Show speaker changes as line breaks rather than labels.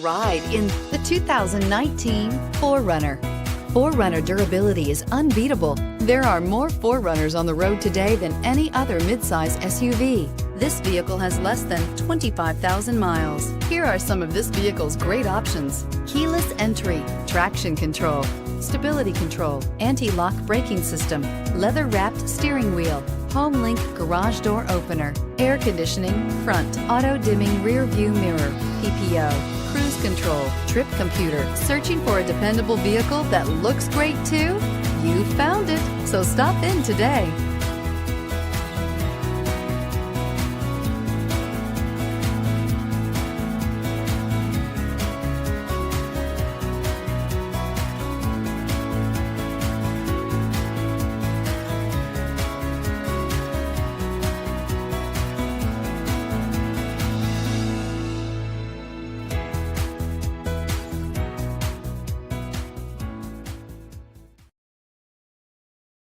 Ride in the 2019 4Runner. 4Runner durability is unbeatable. There are more 4Runners on the road today than any other midsize SUV. This vehicle has less than 25,000 miles. Here are some of this vehicle's great options: keyless entry, traction control, stability control, anti-lock braking system, leather-wrapped steering wheel, HomeLink garage door opener, air conditioning, front, auto-dimming rear view mirror, PPO, cruise control, trip computer. Searching for a dependable vehicle that looks great too? You found it, so stop in today.